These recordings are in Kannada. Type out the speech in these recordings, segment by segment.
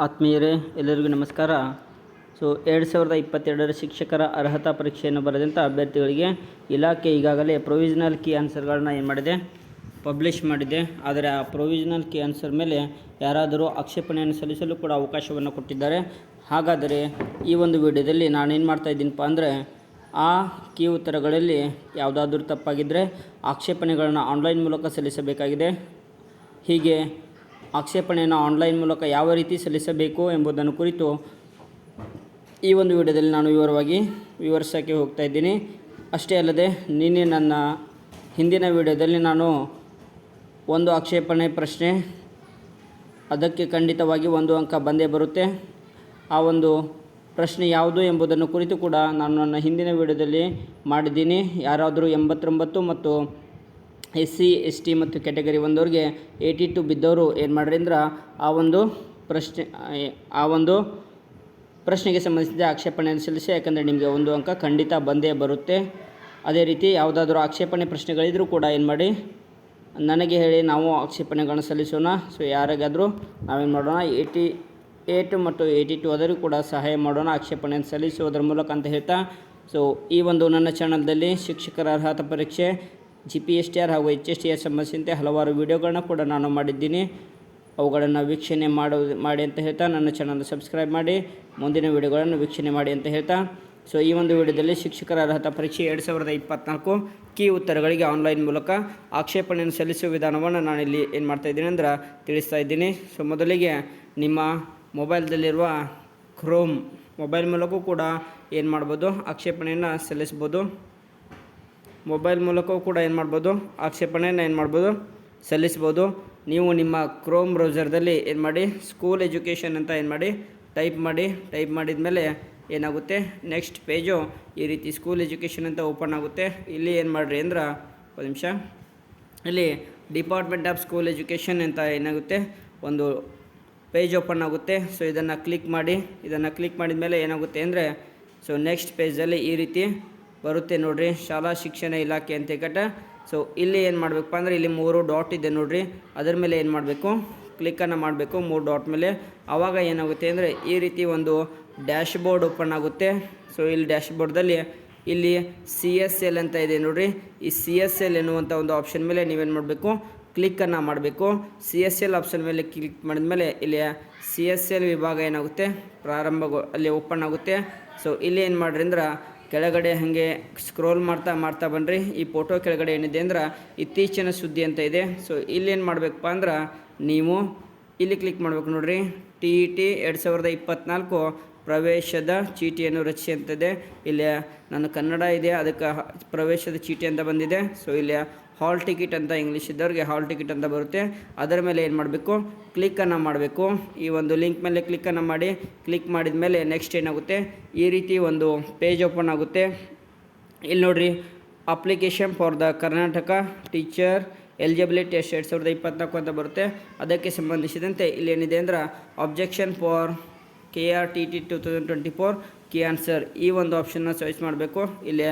ಆತ್ಮೀಯರೇ, ಎಲ್ಲರಿಗೂ ನಮಸ್ಕಾರ. 2022ರ ಶಿಕ್ಷಕರ ಅರ್ಹತಾ ಪರೀಕ್ಷೆಯನ್ನು ಬರೆದಂಥ ಅಭ್ಯರ್ಥಿಗಳಿಗೆ ಇಲಾಖೆ ಈಗಾಗಲೇ ಪ್ರೊವಿಷನಲ್ ಕೀ ಆನ್ಸರ್ಗಳನ್ನ ಏನು ಮಾಡಿದೆ, ಪಬ್ಲಿಷ್ ಮಾಡಿದೆ. ಆದರೆ ಆ ಪ್ರೊವಿಷನಲ್ ಕೀ ಆನ್ಸರ್ ಮೇಲೆ ಯಾರಾದರೂ ಆಕ್ಷೇಪಣೆಯನ್ನು ಸಲ್ಲಿಸಲು ಕೂಡ ಅವಕಾಶವನ್ನು ಕೊಟ್ಟಿದ್ದಾರೆ. ಹಾಗಾದರೆ ಈ ಒಂದು ವಿಡಿಯೋದಲ್ಲಿ ನಾನೇನು ಮಾಡ್ತಾಯಿದ್ದೀನಪ್ಪ ಅಂದರೆ, ಆ ಕೀ ಉತ್ತರಗಳಲ್ಲಿ ಯಾವುದಾದ್ರೂ ತಪ್ಪಾಗಿದ್ದರೆ ಆಕ್ಷೇಪಣೆಗಳನ್ನು ಆನ್ಲೈನ್ ಮೂಲಕ ಸಲ್ಲಿಸಬೇಕಾಗಿದೆ. ಹೀಗೆ ಆಕ್ಷೇಪಣೆಯನ್ನು ಆನ್ಲೈನ್ ಮೂಲಕ ಯಾವ ರೀತಿ ಸಲ್ಲಿಸಬೇಕು ಎಂಬುದನ್ನು ಕುರಿತು ಈ ಒಂದು ವಿಡಿಯೋದಲ್ಲಿ ನಾನು ವಿವರವಾಗಿ ವಿವರಿಸೋಕ್ಕೆ ಹೋಗ್ತಾ ಇದ್ದೀನಿ. ಅಷ್ಟೇ ಅಲ್ಲದೆ ನಿನ್ನೆ ನನ್ನ ಹಿಂದಿನ ವಿಡಿಯೋದಲ್ಲಿ ನಾನು ಒಂದು ಆಕ್ಷೇಪಣೆ ಪ್ರಶ್ನೆ, ಅದಕ್ಕೆ ಖಂಡಿತವಾಗಿ 1 ಅಂಕ ಬಂದೇ ಬರುತ್ತೆ. ಆ ಒಂದು ಪ್ರಶ್ನೆ ಯಾವುದು ಎಂಬುದನ್ನು ಕುರಿತು ಕೂಡ ನಾನು ನನ್ನ ಹಿಂದಿನ ವಿಡಿಯೋದಲ್ಲಿ ಮಾಡಿದ್ದೀನಿ. ಯಾರಾದರೂ 89 ಮತ್ತು SC ST ಮತ್ತು ಕ್ಯಾಟಗರಿ 1 82 ಬಿದ್ದವರು ಏನು ಮಾಡ್ರಿ ಅಂದ್ರೆ ಆ ಒಂದು ಪ್ರಶ್ನೆಗೆ ಸಂಬಂಧಿಸಿದ ಆಕ್ಷೇಪಣೆಯನ್ನು ಸಲ್ಲಿಸಿ, ಯಾಕಂದರೆ ನಿಮಗೆ 1 ಅಂಕ ಖಂಡಿತ ಬಂದೇ ಬರುತ್ತೆ. ಅದೇ ರೀತಿ ಯಾವುದಾದ್ರೂ ಆಕ್ಷೇಪಣೆ ಪ್ರಶ್ನೆಗಳಿದ್ದರೂ ಕೂಡ ಏನು ಮಾಡಿ ನನಗೆ ಹೇಳಿ, ನಾವು ಆಕ್ಷೇಪಣೆಗಳನ್ನು ಸಲ್ಲಿಸೋಣ. ಯಾರಿಗಾದರೂ ನಾವೇನು ಮಾಡೋಣ, 88 ಮತ್ತು 82 ಅದರಿಗೂ ಕೂಡ ಸಹಾಯ ಮಾಡೋಣ ಆಕ್ಷೇಪಣೆಯನ್ನು ಸಲ್ಲಿಸುವುದರ ಮೂಲಕ ಅಂತ ಹೇಳ್ತಾ, ಈ ಒಂದು ನನ್ನ ಚಾನಲ್ದಲ್ಲಿ ಶಿಕ್ಷಕರ ಅರ್ಹತಾ ಪರೀಕ್ಷೆ GPSTR ಹಾಗೂ HSTR ಸಂಬಂಧಿಸಿದಂತೆ ಹಲವಾರು ವಿಡಿಯೋಗಳನ್ನ ಕೂಡ ನಾನು ಮಾಡಿದ್ದೀನಿ. ಅವುಗಳನ್ನು ವೀಕ್ಷಣೆ ಮಾಡಿ ಅಂತ ಹೇಳ್ತಾ, ನನ್ನ ಚಾನಲ್ ಸಬ್ಸ್ಕ್ರೈಬ್ ಮಾಡಿ, ಮುಂದಿನ ವಿಡಿಯೋಗಳನ್ನು ವೀಕ್ಷಣೆ ಮಾಡಿ ಅಂತ ಹೇಳ್ತಾ, ಈ ಒಂದು ವಿಡಿಯೋದಲ್ಲಿ ಶಿಕ್ಷಕರ ಅರ್ಹತಾ ಪರೀಕ್ಷೆ 2024 ಕೀ ಉತ್ತರಗಳಿಗೆ ಆನ್ಲೈನ್ ಮೂಲಕ ಆಕ್ಷೇಪಣೆಯನ್ನು ಸಲ್ಲಿಸುವ ವಿಧಾನವನ್ನು ನಾನಿಲ್ಲಿ ಏನು ಮಾಡ್ತಾಯಿದ್ದೀನಿ ಅಂದ್ರೆ ತಿಳಿಸ್ತಾ ಇದ್ದೀನಿ. ಮೊದಲಿಗೆ ನಿಮ್ಮ ಮೊಬೈಲ್ದಲ್ಲಿರುವ ಕ್ರೋಮ್ ಮೊಬೈಲ್ ಮೂಲಕವೂ ಕೂಡ ಏನು ಮಾಡ್ಬೋದು, ಆಕ್ಷೇಪಣೆಯನ್ನು ಸಲ್ಲಿಸ್ಬೋದು. ಮೊಬೈಲ್ ಮೂಲಕವೂ ಕೂಡ ಏನು ಮಾಡ್ಬೋದು, ಆಕ್ಷೇಪಣೆಯನ್ನು ಏನು ಮಾಡ್ಬೋದು, ಸಲ್ಲಿಸ್ಬೋದು. ನೀವು ನಿಮ್ಮ ಕ್ರೋಮ್ ಬ್ರೌಸರ್ದಲ್ಲಿ ಏನು ಮಾಡಿ, ಸ್ಕೂಲ್ ಎಜುಕೇಷನ್ ಅಂತ ಏನು ಮಾಡಿ ಟೈಪ್ ಮಾಡಿದ ಮೇಲೆ ಏನಾಗುತ್ತೆ, ನೆಕ್ಸ್ಟ್ ಪೇಜು ಈ ರೀತಿ ಸ್ಕೂಲ್ ಎಜುಕೇಷನ್ ಅಂತ ಓಪನ್ ಆಗುತ್ತೆ. ಇಲ್ಲಿ ಏನು ಮಾಡಿರಿ ಅಂದ್ರೆ, ಒಂದು ನಿಮಿಷ, ಇಲ್ಲಿ ಡಿಪಾರ್ಟ್ಮೆಂಟ್ ಆಫ್ ಸ್ಕೂಲ್ ಎಜುಕೇಷನ್ ಅಂತ ಏನಾಗುತ್ತೆ ಒಂದು ಪೇಜ್ ಓಪನ್ ಆಗುತ್ತೆ. ಇದನ್ನು ಕ್ಲಿಕ್ ಮಾಡಿದ ಮೇಲೆ ಏನಾಗುತ್ತೆ ಅಂದರೆ, ನೆಕ್ಸ್ಟ್ ಪೇಜಲ್ಲಿ ಈ ರೀತಿ ಬರುತ್ತೆ ನೋಡಿರಿ, ಶಾಲಾ ಶಿಕ್ಷಣ ಇಲಾಖೆ ಅಂತ ಕಟ್ಟ. ಇಲ್ಲಿ ಏನು ಮಾಡಬೇಕಪ್ಪ ಅಂದರೆ, ಇಲ್ಲಿ 3 ಡಾಟ್ ಇದೆ ನೋಡಿರಿ, ಅದರ ಮೇಲೆ ಏನು ಮಾಡಬೇಕು, ಕ್ಲಿಕ್ಕನ್ನು ಮಾಡಬೇಕು 3 ಡಾಟ್ ಮೇಲೆ. ಆವಾಗ ಏನಾಗುತ್ತೆ ಅಂದರೆ, ಈ ರೀತಿ ಒಂದು ಡ್ಯಾಶ್ ಬೋರ್ಡ್ ಓಪನ್ ಆಗುತ್ತೆ. ಇಲ್ಲಿ ಡ್ಯಾಶ್ ಬೋರ್ಡ್ದಲ್ಲಿ ಇಲ್ಲಿ CSL ಅಂತ ಇದೆ ನೋಡಿರಿ, ಈ CSL ಎನ್ನುವಂಥ ಒಂದು ಆಪ್ಷನ್ ಮೇಲೆ ನೀವೇನು ಮಾಡಬೇಕು, ಕ್ಲಿಕ್ಕನ್ನು ಮಾಡಬೇಕು. CSL ಆಪ್ಷನ್ ಮೇಲೆ ಕ್ಲಿಕ್ ಮಾಡಿದ ಮೇಲೆ ಇಲ್ಲಿ CSL ವಿಭಾಗ ಏನಾಗುತ್ತೆ, ಅಲ್ಲಿ ಓಪನ್ ಆಗುತ್ತೆ. ಇಲ್ಲಿ ಏನು ಮಾಡಿರಿ ಅಂದ್ರೆ, ಕೆಳಗಡೆ ಹಾಗೆ ಸ್ಕ್ರೋಲ್ ಮಾಡ್ತಾ ಬನ್ನಿರಿ. ಈ ಫೋಟೋ ಕೆಳಗಡೆ ಏನಿದೆ ಅಂದ್ರೆ ಇತ್ತೀಚಿನ ಸುದ್ದಿ ಅಂತ ಇದೆ. ಇಲ್ಲೇನು ಮಾಡಬೇಕಪ್ಪ ಅಂದ್ರೆ, ನೀವು ಇಲ್ಲಿ ಕ್ಲಿಕ್ ಮಾಡಬೇಕು ನೋಡಿರಿ, TET 2024 ಪ್ರವೇಶದ ಚೀಟಿಯನ್ನು ರಚಿಸಿ ಅಂತಿದೆ. ಇಲ್ಲಿ ನನ್ನ ಕನ್ನಡ ಇದೆ, ಅದಕ್ಕೆ ಪ್ರವೇಶದ ಚೀಟಿ ಅಂತ ಬಂದಿದೆ. ಇಲ್ಲಿ ಹಾಲ್ ಟಿಕೆಟ್ ಅಂತ ಇಂಗ್ಲೀಷ್ ಇದ್ದವ್ರಿಗೆ ಹಾಲ್ ಟಿಕೆಟ್ ಅಂತ ಬರುತ್ತೆ. ಅದರ ಮೇಲೆ ಏನು ಮಾಡಬೇಕು, ಕ್ಲಿಕ್ಕನ್ನು ಮಾಡಬೇಕು. ಈ ಒಂದು ಲಿಂಕ್ ಮೇಲೆ ಕ್ಲಿಕ್ಕನ್ನು ಮಾಡಿ, ಕ್ಲಿಕ್ ಮಾಡಿದ ಮೇಲೆ ನೆಕ್ಸ್ಟ್ ಏನಾಗುತ್ತೆ, ಈ ರೀತಿ ಒಂದು ಪೇಜ್ ಓಪನ್ ಆಗುತ್ತೆ. ಇಲ್ಲಿ ನೋಡಿರಿ, application for the Karnataka teacher eligibility test 2024 ಅಂತ ಬರುತ್ತೆ. ಅದಕ್ಕೆ ಸಂಬಂಧಿಸಿದಂತೆ ಇಲ್ಲಿ ಏನಿದೆ ಅಂದ್ರೆ, objection for KRTT 2024 key answer, ಈ ಒಂದು ಆಪ್ಷನ್ನ ಚಾಯ್ಸ್ ಮಾಡಬೇಕು. ಇಲ್ಲಿ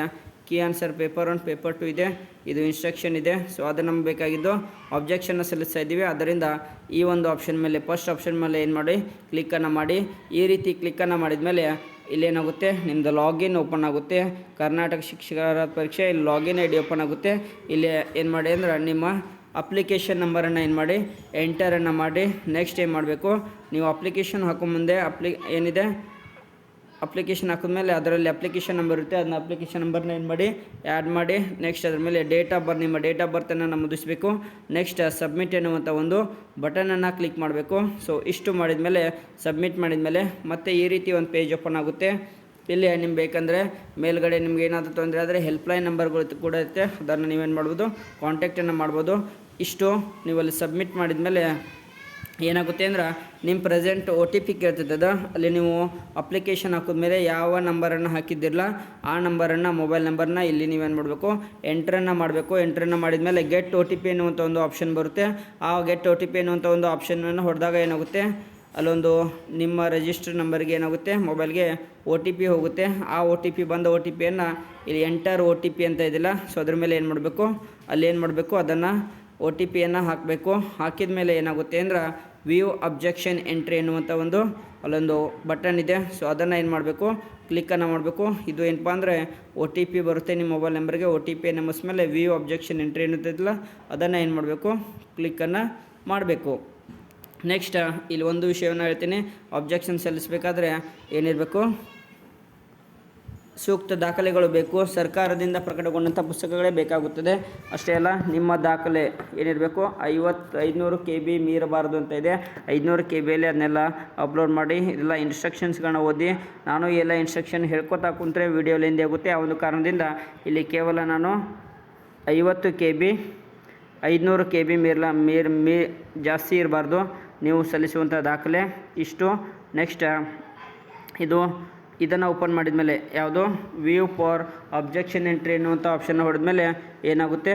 ಕೀ ಆನ್ಸರ್ ಪೇಪರ್ 1 ಪೇಪರ್ 2 ಇದೆ, ಇದು ಇನ್ಸ್ಟ್ರಕ್ಷನ್ ಇದೆ. ಅದು ನಮ್ಗೆ ಬೇಕಾಗಿದ್ದು ಅಬ್ಜೆಕ್ಷನ್ನ ಸಲ್ಲಿಸ್ತಾ ಇದ್ದೀವಿ. ಅದರಿಂದ ಈ ಒಂದು ಆಪ್ಷನ್ ಮೇಲೆ, ಫಸ್ಟ್ ಆಪ್ಷನ್ ಮೇಲೆ ಏನು ಮಾಡಿ, ಕ್ಲಿಕ್ಕನ್ನು ಮಾಡಿ. ಈ ರೀತಿ ಕ್ಲಿಕ್ಕನ್ನು ಮಾಡಿದ ಮೇಲೆ ಇಲ್ಲೇನಾಗುತ್ತೆ, ನಿಮ್ಮದು ಲಾಗಿನ್ ಓಪನ್ ಆಗುತ್ತೆ. ಕರ್ನಾಟಕ ಶಿಕ್ಷಕರ ಪರೀಕ್ಷೆ ಇಲ್ಲಿ ಲಾಗಿನ್ ID ಓಪನ್ ಆಗುತ್ತೆ. ಇಲ್ಲಿ ಏನು ಮಾಡಿ ಅಂದ್ರೆ, ನಿಮ್ಮ ಅಪ್ಲಿಕೇಶನ್ ನಂಬರನ್ನು ಏನು ಮಾಡಿ ಎಂಟರನ್ನು ಮಾಡಿ. ನೆಕ್ಸ್ಟ್ ಏನು ಮಾಡಬೇಕು, ನೀವು ಅಪ್ಲಿಕೇಶನ್ ಹಾಕೋ ಮುಂದೆ ಏನಿದೆ, ಅಪ್ಲಿಕೇಶನ್ ಹಾಕಿದ್ಮೇಲೆ ಅದರಲ್ಲಿ ಅಪ್ಲಿಕೇಶನ್ ನಂಬರ್ ಇರುತ್ತೆ, ಅದನ್ನ ಅಪ್ಲಿಕೇಶನ್ ನಂಬರ್ನ ಏನು ಮಾಡಿ ಆ್ಯಡ್ ಮಾಡಿ. ನೆಕ್ಸ್ಟ್ ಅದ್ರ ಮೇಲೆ ನಿಮ್ಮ ಡೇಟ್ ಆಫ್ ಬರ್ತನ್ನು ನಮೂದಿಸಬೇಕು. ನೆಕ್ಸ್ಟ್ ಸಬ್ಮಿಟ್ ಎನ್ನುವಂಥ ಒಂದು ಬಟನನ್ನು ಕ್ಲಿಕ್ ಮಾಡಬೇಕು. ಇಷ್ಟು ಮಾಡಿದ ಮೇಲೆ, ಸಬ್ಮಿಟ್ ಮಾಡಿದ ಮೇಲೆ ಮತ್ತೆ ಈ ರೀತಿ ಒಂದು ಪೇಜ್ ಓಪನ್ ಆಗುತ್ತೆ. ಇಲ್ಲಿ ನಿಮ್ಗೆ ಬೇಕಂದರೆ ಮೇಲ್ಗಡೆ ನಿಮ್ಗೆ ಏನಾದರೂ ತೊಂದರೆ ಆದರೆ ಹೆಲ್ಪ್ಲೈನ್ ನಂಬರ್ಗಳು ಕೂಡ ಇರುತ್ತೆ, ಅದನ್ನು ನೀವೇನು ಮಾಡ್ಬೋದು, ಕಾಂಟ್ಯಾಕ್ಟನ್ನು ಮಾಡ್ಬೋದು. ಇಷ್ಟು ನೀವಲ್ಲಿ ಸಬ್ಮಿಟ್ ಮಾಡಿದ ಮೇಲೆ ಏನಾಗುತ್ತೆ ಅಂದ್ರೆ, ನಿಮ್ಮ ಪ್ರೆಸೆಂಟ್ OTP ಕೇಳ್ತಿದ್ದದ. ಅಲ್ಲಿ ನೀವು ಅಪ್ಲಿಕೇಶನ್ ಹಾಕಿದ್ಮೇಲೆ ಯಾವ ನಂಬರನ್ನು ಹಾಕಿದ್ದಿರಲ್ಲ ಆ ನಂಬರನ್ನು, ಮೊಬೈಲ್ ನಂಬರ್ನ ಇಲ್ಲಿ ನೀವೇನು ಮಾಡಬೇಕು, ಎಂಟ್ರನ್ನು ಮಾಡಬೇಕು. ಎಂಟ್ರನ್ನು ಮಾಡಿದ್ಮೇಲೆ ಗೆಟ್ OTP ಎನ್ನುವಂಥ ಒಂದು ಆಪ್ಷನ್ ಬರುತ್ತೆ. ಆ ಗೆಟ್ OTP ಎನ್ನುವಂಥ ಒಂದು ಆಪ್ಷನನ್ನು ಹೊಡೆದಾಗ ಏನಾಗುತ್ತೆ, ಅಲ್ಲೊಂದು ನಿಮ್ಮ ರಿಜಿಸ್ಟರ್ ನಂಬರ್ಗೆ ಏನಾಗುತ್ತೆ, ಮೊಬೈಲ್ಗೆ OTP ಹೋಗುತ್ತೆ. ಆ ಬಂದ OTPಯನ್ನು ಇಲ್ಲಿ ಎಂಟರ್ OTP ಅಂತ ಇದಿಲ್ಲ, ಅದ್ರ ಮೇಲೆ ಏನು ಮಾಡಬೇಕು, ಅಲ್ಲಿ ಏನು ಮಾಡಬೇಕು, ಅದನ್ನು OTPಯನ್ನು ಹಾಕಬೇಕು. ಹಾಕಿದ ಮೇಲೆ ಏನಾಗುತ್ತೆ ಅಂದ್ರೆ, ವ್ಯೂ ಅಬ್ಜೆಕ್ಷನ್ ಎಂಟ್ರಿ ಎನ್ನುವಂಥ ಅಲ್ಲೊಂದು ಬಟನ್ ಇದೆ. ಸೊ ಅದನ್ನು ಏನು ಮಾಡಬೇಕು, ಕ್ಲಿಕ್ಕನ್ನು ಮಾಡಬೇಕು. ಇದು ಏನಪ್ಪ ಅಂದರೆ OTP ಬರುತ್ತೆ ನಿಮ್ಮ ಮೊಬೈಲ್ ನಂಬರ್ಗೆ. OTP ನಂಬಿಸ್ಮೇಲೆ ವ್ಯೂ ಅಬ್ಜೆಕ್ಷನ್ ಎಂಟ್ರಿ ಏನಿರ್ತೈತಲ್ಲ ಅದನ್ನು ಏನು ಮಾಡಬೇಕು, ಕ್ಲಿಕ್ಕನ್ನು ಮಾಡಬೇಕು. ನೆಕ್ಸ್ಟ್ ಇಲ್ಲಿ ಒಂದು ವಿಷಯವನ್ನು ಹೇಳ್ತೀನಿ. ಅಬ್ಜೆಕ್ಷನ್ ಸಲ್ಲಿಸಬೇಕಾದ್ರೆ ಏನಿರಬೇಕು, ಸೂಕ್ತ ದಾಖಲೆಗಳು ಬೇಕು. ಸರ್ಕಾರದಿಂದ ಪ್ರಕಟಗೊಂಡಂಥ ಪುಸ್ತಕಗಳೇ ಬೇಕಾಗುತ್ತದೆ. ಅಷ್ಟೇ ಅಲ್ಲ, ನಿಮ್ಮ ದಾಖಲೆ ಏನಿರಬೇಕು, 500 KB ಮೀರಬಾರ್ದು ಅಂತ ಇದೆ. 500 KBಯಲ್ಲಿ ಅದನ್ನೆಲ್ಲ ಅಪ್ಲೋಡ್ ಮಾಡಿ. ಇದೆಲ್ಲ ಇನ್ಸ್ಟ್ರಕ್ಷನ್ಸ್ಗಳನ್ನ ಓದಿ. ನಾನು ಎಲ್ಲ ಇನ್ಸ್ಟ್ರಕ್ಷನ್ ಹೇಳ್ಕೊತಾ ಕುಂತ್ರೆ ವಿಡಿಯೋ ಲೆಂದಿ ಆಗುತ್ತೆ. ಆ ಒಂದು ಕಾರಣದಿಂದ ಇಲ್ಲಿ ಕೇವಲ ನಾನು 50 KB 500 KB ಜಾಸ್ತಿ ಇರಬಾರ್ದು ನೀವು ಸಲ್ಲಿಸುವಂಥ ದಾಖಲೆ ಇಷ್ಟು. ನೆಕ್ಸ್ಟ್ ಇದನ್ನು ಓಪನ್ ಮಾಡಿದ ಮೇಲೆ ಯಾವುದು ವ್ಯೂ ಫಾರ್ ಅಬ್ಜೆಕ್ಷನ್ ಎಂಟ್ರಿ ಎನ್ನುವಂಥ ಆಪ್ಷನ್ನ ಹೊಡೆದ್ಮೇಲೆ ಏನಾಗುತ್ತೆ,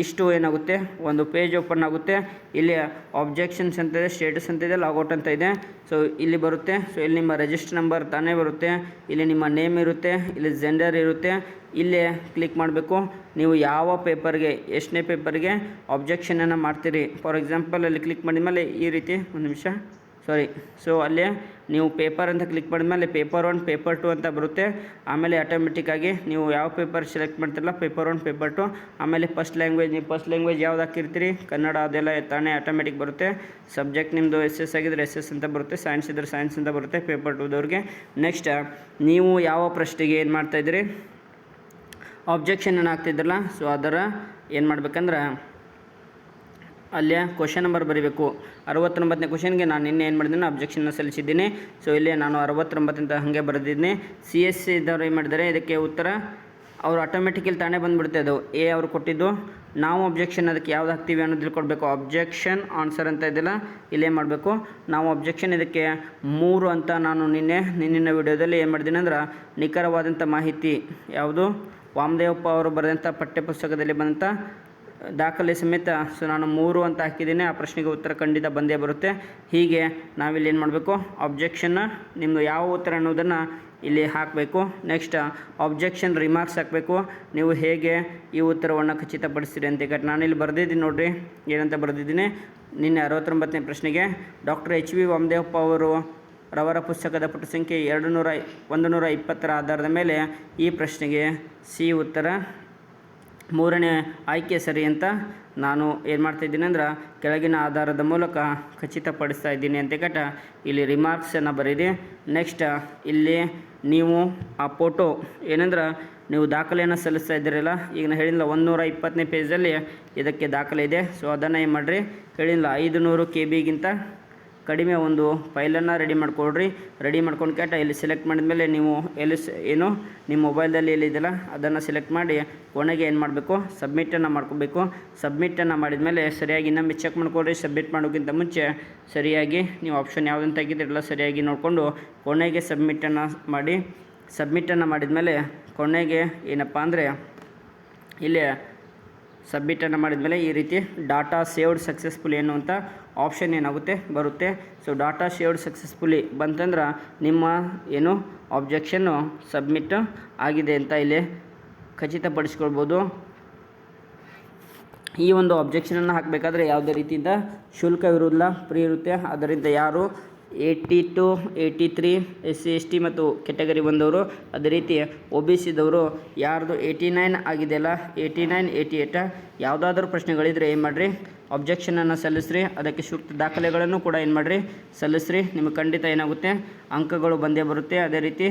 ಇಷ್ಟು ಏನಾಗುತ್ತೆ, ಒಂದು ಪೇಜ್ ಓಪನ್ ಆಗುತ್ತೆ. ಇಲ್ಲಿ ಅಬ್ಜೆಕ್ಷನ್ಸ್ ಅಂತ ಇದೆ, ಸ್ಟೇಟಸ್ ಅಂತ ಇದೆ, ಲಾಗೌಟ್ ಅಂತ ಇದೆ. ಸೊ ಇಲ್ಲಿ ಬರುತ್ತೆ. ಸೊ ಇಲ್ಲಿ ನಿಮ್ಮ ರಿಜಿಸ್ಟರ್ ನಂಬರ್ ತಾನೇ ಬರುತ್ತೆ. ಇಲ್ಲಿ ನಿಮ್ಮ ನೇಮ್ ಇರುತ್ತೆ, ಇಲ್ಲಿ ಜೆಂಡರ್ ಇರುತ್ತೆ. ಇಲ್ಲೇ ಕ್ಲಿಕ್ ಮಾಡಬೇಕು. ನೀವು ಯಾವ ಪೇಪರ್ಗೆ, ಎಷ್ಟನೇ ಪೇಪರ್ಗೆ ಅಬ್ಜೆಕ್ಷನನ್ನು ಮಾಡ್ತೀರಿ. ಫಾರ್ ಎಕ್ಸಾಂಪಲ್ ಅಲ್ಲಿ ಕ್ಲಿಕ್ ಮಾಡಿದ ಮೇಲೆ ಈ ರೀತಿ ಸೊ ಅಲ್ಲಿ ನೀವು ಪೇಪರ್ ಅಂತ ಕ್ಲಿಕ್ ಮಾಡಿದ್ಮೇಲೆ ಪೇಪರ್ 1 ಪೇಪರ್ 2 ಅಂತ ಬರುತ್ತೆ. ಆಮೇಲೆ ಆಟೋಮೆಟಿಕ್ಕಾಗಿ ನೀವು ಯಾವ ಪೇಪರ್ ಸೆಲೆಕ್ಟ್ ಮಾಡ್ತಿರಲ್ಲ, ಪೇಪರ್ 1 ಪೇಪರ್ 2, ಆಮೇಲೆ ಫಸ್ಟ್ ಲ್ಯಾಂಗ್ವೇಜ್ ಯಾವ್ದು ಹಾಕಿರ್ತೀರಿ, ಕನ್ನಡ, ಅದೆಲ್ಲ ತಾನೇ ಆಟೋಮೆಟಿಕ್ ಬರುತ್ತೆ. ಸಬ್ಜೆಕ್ಟ್ ನಿಮ್ಮದು SS ಆಗಿದ್ರೆ SS ಅಂತ ಬರುತ್ತೆ, ಸೈನ್ಸ್ ಇದ್ದರೆ ಸೈನ್ಸ್ ಅಂತ ಬರುತ್ತೆ ಪೇಪರ್ 2ದವ್ರಿಗೆ. ನೆಕ್ಸ್ಟ್ ನೀವು ಯಾವ ಪ್ರಶ್ನೆಗೆ ಏನು ಮಾಡ್ತಾಯಿದ್ದೀರಿ, ಅಬ್ಜೆಕ್ಷನನ್ನು ಹಾಕ್ತಿದ್ರಲ್ಲ, ಸೊ ಅದರ ಏನು ಮಾಡ್ಬೇಕಂದ್ರೆ ಅಲ್ಲೇ ಕ್ವಶನ್ ನಂಬರ್ ಬರೀಬೇಕು. 69ನೇ ಕ್ವಶನ್ಗೆ ನಾನು ನಿನ್ನೆ ಏನು ಮಾಡಿದ್ದೀನಿ, ಅಬ್ಜೆಕ್ಷನ್ನ ಸಲ್ಲಿಸಿದ್ದೀನಿ. ಸೊ ಇಲ್ಲಿ ನಾನು 69 ಅಂತ ಹಾಗೆ ಬರೆದಿದ್ದೀನಿ. CSC ಇದ್ದವ್ರು ಏನು ಮಾಡಿದ್ದಾರೆ, ಇದಕ್ಕೆ ಉತ್ತರ ಅವರು ಆಟೋಮೆಟಿಕಲಿ ತಾನೇ ಬಂದುಬಿಡುತ್ತೆ. ಅದು ಅವರು ಕೊಟ್ಟಿದ್ದು. ನಾವು ಅಬ್ಜೆಕ್ಷನ್ ಅದಕ್ಕೆ ಯಾವ್ದು ಹಾಕ್ತೀವಿ ಅನ್ನೋದು ತಿಳ್ಕೊಡ್ಬೇಕು. ಅಬ್ಜೆಕ್ಷನ್ ಆನ್ಸರ್ ಅಂತ ಇದೆಯಲ್ಲ, ಇಲ್ಲೇನು ಮಾಡಬೇಕು, ನಾವು ಅಬ್ಜೆಕ್ಷನ್ ಇದಕ್ಕೆ 3 ಅಂತ ನಾನು ನಿನ್ನಿನ ವಿಡಿಯೋದಲ್ಲಿ ಏನು ಮಾಡಿದ್ದೀನಿ ಅಂದ್ರೆ ನಿಖರವಾದಂಥ ಮಾಹಿತಿ ಯಾವುದು ವಾಮದೇವಪ್ಪ ಅವರು ಬರೆದಂಥ ಪಠ್ಯಪುಸ್ತಕದಲ್ಲಿ ಬಂದಂಥ ದಾಖಲೆ ಸಮೇತ. ಸೊ ನಾನು 3 ಅಂತ ಹಾಕಿದ್ದೀನಿ. ಆ ಪ್ರಶ್ನೆಗೆ ಉತ್ತರ ಖಂಡಿತ ಬಂದೇ ಬರುತ್ತೆ. ಹೀಗೆ ನಾವಿಲ್ಲಿ ಏನು ಮಾಡಬೇಕು, ಅಬ್ಜೆಕ್ಷನ್ನ ನಿಮ್ಮದು ಯಾವ ಉತ್ತರ ಅನ್ನೋದನ್ನು ಇಲ್ಲಿ ಹಾಕಬೇಕು. ನೆಕ್ಸ್ಟ್ ಅಬ್ಜೆಕ್ಷನ್ ರಿಮಾರ್ಕ್ಸ್ ಹಾಕಬೇಕು. ನೀವು ಹೇಗೆ ಈ ಉತ್ತರವನ್ನು ಖಚಿತಪಡಿಸ್ತೀರಿ ಅಂತ ನಾನಿಲ್ಲಿ ಬರೆದಿದ್ದೀನಿ ನೋಡಿರಿ, ಏನಂತ ಬರೆದಿದ್ದೀನಿ. ನಿನ್ನೆ 69ನೇ ಪ್ರಶ್ನೆಗೆ ಡಾಕ್ಟರ್ HV ವಾಮದೇವಪ್ಪ ರವರ ಪುಸ್ತಕದ ಪುಟ ಸಂಖ್ಯೆ 120ರ ಆಧಾರದ ಮೇಲೆ ಈ ಪ್ರಶ್ನೆಗೆ C ಉತ್ತರ 3ನೇ ಆಯ್ಕೆ ಸರಿ ಅಂತ ನಾನು ಏನು ಮಾಡ್ತಾಯಿದ್ದೀನಿ ಅಂದ್ರೆ ಕೆಳಗಿನ ಆಧಾರದ ಮೂಲಕ ಖಚಿತಪಡಿಸ್ತಾ ಇದ್ದೀನಿ ಅಂತ ಇಲ್ಲಿ ರಿಮಾರ್ಕ್ಸನ್ನು ಬರೀರಿ. ನೆಕ್ಸ್ಟ್ ಇಲ್ಲಿ ನೀವು ಆ ಫೋಟೋ ಏನಂದ್ರೆ ನೀವು ದಾಖಲೆಯನ್ನು ಸಲ್ಲಿಸ್ತಾ ಇದ್ದೀರಲ್ಲ, ಈಗ ನಾನು ಹೇಳಿಲ್ಲ 120ನೇ ಪೇಜಲ್ಲಿ ಇದಕ್ಕೆ ದಾಖಲೆ ಇದೆ. ಸೊ ಅದನ್ನು ಏನು ಮಾಡಿರಿ, ಹೇಳಿಲ್ಲ 500 KBಗಿಂತ ಕಡಿಮೆ ಒಂದು ಫೈಲನ್ನು ರೆಡಿ ಮಾಡ್ಕೊಳ್ರಿ. ರೆಡಿ ಮಾಡ್ಕೊಂಡು ಇಲ್ಲಿ ಸೆಲೆಕ್ಟ್ ಮಾಡಿದ್ಮೇಲೆ ನೀವು ಏನು ನಿಮ್ಮ ಮೊಬೈಲ್ದಲ್ಲಿ ಎಲ್ಲಿದೆಯಲ್ಲ ಅದನ್ನು ಸೆಲೆಕ್ಟ್ ಮಾಡಿ ಕೊನೆಗೆ ಏನು ಮಾಡಬೇಕು, ಸಬ್ಮಿಟನ್ನು ಮಾಡ್ಕೋಬೇಕು. ಸಬ್ಮಿಟನ್ನು ಮಾಡಿದ್ಮೇಲೆ ಸರಿಯಾಗಿ ಇನ್ನೊಮ್ಮೆ ಚೆಕ್ ಮಾಡ್ಕೊಳ್ರಿ. ಸಬ್ಮಿಟ್ ಮಾಡೋಕ್ಕಿಂತ ಮುಂಚೆ ಸರಿಯಾಗಿ ನೀವು ಆಪ್ಷನ್ ಯಾವುದಂತ ಆಗಿದ್ದಿರಲ್ಲ ಸರಿಯಾಗಿ ನೋಡಿಕೊಂಡು ಕೊನೆಗೆ ಸಬ್ಮಿಟನ್ನು ಮಾಡಿದ್ಮೇಲೆ ಕೊನೆಗೆ ಏನಪ್ಪ ಅಂದರೆ ಇಲ್ಲಿ ಸಬ್ಮಿಟನ್ನು ಮಾಡಿದ್ಮೇಲೆ ಈ ರೀತಿ ಡಾಟಾ ಸೇವ್ಡ್ ಸಕ್ಸಸ್ಫುಲಿ ಅನ್ನುವಂಥ ಆಪ್ಷನ್ ಏನಾಗುತ್ತೆ ಬರುತ್ತೆ. ಸೊ ಡಾಟಾ ಸೇವ್ಡ್ ಸಕ್ಸಸ್ಫುಲಿ ಬಂತಂದ್ರೆ ನಿಮ್ಮ ಏನು ಅಬ್ಜೆಕ್ಷನ್ನು ಸಬ್ಮಿಟ್ ಆಗಿದೆ ಅಂತ ಇಲ್ಲಿ ಖಚಿತಪಡಿಸ್ಕೊಳ್ಬೋದು. ಈ ಒಂದು ಅಬ್ಜೆಕ್ಷನನ್ನು ಹಾಕಬೇಕಾದ್ರೆ ಯಾವುದೇ ರೀತಿಯಿಂದ ಶುಲ್ಕವಿರುವುದಿಲ್ಲ, ಫ್ರೀ ಇರುತ್ತೆ. ಅದರಿಂದ ಯಾರು 80 to 83 SC ST ಮತ್ತು ಕೆಟಗರಿ ಬಂದವರು, ಅದೇ ರೀತಿ OBCದವರು ಯಾರ್ದು 89 ಆಗಿದೆಯಲ್ಲ, 89 88 ಯಾವುದಾದ್ರೂ ಪ್ರಶ್ನೆಗಳಿದ್ರೆ ಏನು ಮಾಡಿರಿ, ಅಬ್ಜೆಕ್ಷನನ್ನು ಸಲ್ಲಿಸ್ರಿ. ಅದಕ್ಕೆ ಸೂಕ್ತ ದಾಖಲೆಗಳನ್ನು ಕೂಡ ಏನು ಮಾಡಿರಿ, ಸಲ್ಲಿಸ್ರಿ. ನಿಮಗೆ ಖಂಡಿತ ಏನಾಗುತ್ತೆ, ಅಂಕಗಳು ಬಂದೇ ಬರುತ್ತೆ. ಅದೇ ರೀತಿ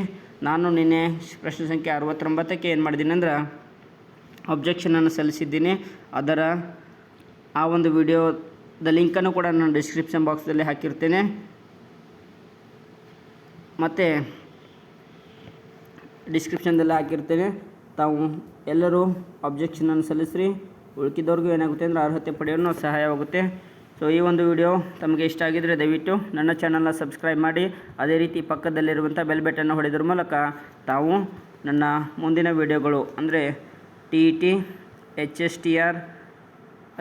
ನಾನು ನಿನ್ನೆ ಪ್ರಶ್ನೆ ಸಂಖ್ಯೆ 69ಕ್ಕೆ ಏನು ಮಾಡಿದ್ದೀನಿ ಅಂದ್ರೆ ಅಬ್ಜೆಕ್ಷನನ್ನು ಸಲ್ಲಿಸಿದ್ದೀನಿ. ಅದರ ಆ ಒಂದು ವಿಡಿಯೋದ ಲಿಂಕನ್ನು ಕೂಡ ನಾನು ಡಿಸ್ಕ್ರಿಪ್ಷನ್ ಬಾಕ್ಸಲ್ಲಿ ಹಾಕಿರ್ತೇನೆ. ಮತ್ತು ಡಿಸ್ಕ್ರಿಪ್ಷನ್ದಲ್ಲಿ ಹಾಕಿರ್ತೇನೆ. ತಾವು ಎಲ್ಲರೂ ಅಬ್ಜೆಕ್ಷನನ್ನು ಸಲ್ಲಿಸ್ರಿ. ಉಳ್ಕಿದವ್ರಿಗೂ ಏನಾಗುತ್ತೆ ಅಂದರೆ ಅರ್ಹತೆ ಪಡೆಯೋನು ಸಹಾಯವಾಗುತ್ತೆ. ಸೊ ಈ ಒಂದು ವಿಡಿಯೋ ತಮಗೆ ಇಷ್ಟ ಆಗಿದ್ದರೆ ದಯವಿಟ್ಟು ನನ್ನ ಚಾನಲ್ನ ಸಬ್ಸ್ಕ್ರೈಬ್ ಮಾಡಿ. ಅದೇ ರೀತಿ ಪಕ್ಕದಲ್ಲಿರುವಂಥ ಬೆಲ್ ಬಟನ್ನು ಹೊಡೆಯೋದ್ರ ಮೂಲಕ ತಾವು ನನ್ನ ಮುಂದಿನ ವಿಡಿಯೋಗಳು ಅಂದರೆ TET HSTR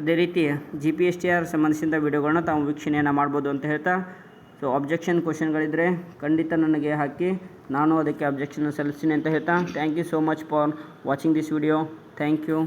ಅದೇ ರೀತಿ GPSTR ಸಂಬಂಧಿಸಿದ ವಿಡಿಯೋಗಳನ್ನ ತಾವು ವೀಕ್ಷಣೆಯನ್ನು ಮಾಡ್ಬೋದು ಅಂತ ಹೇಳ್ತಾ, ಸೊ ಅಬ್ಜೆಕ್ಷನ್ ಕ್ವಶನ್ಗಳಿದ್ದರೆ ಖಂಡಿತ ನನಗೆ ಹಾಕಿ, ನಾನು ಅದಕ್ಕೆ ಅಬ್ಜೆಕ್ಷನ್ ಸಲ್ಲಿಸ್ತೀನಿ ಅಂತ ಹೇಳ್ತಾ, thank you so much for watching this video. Thank you.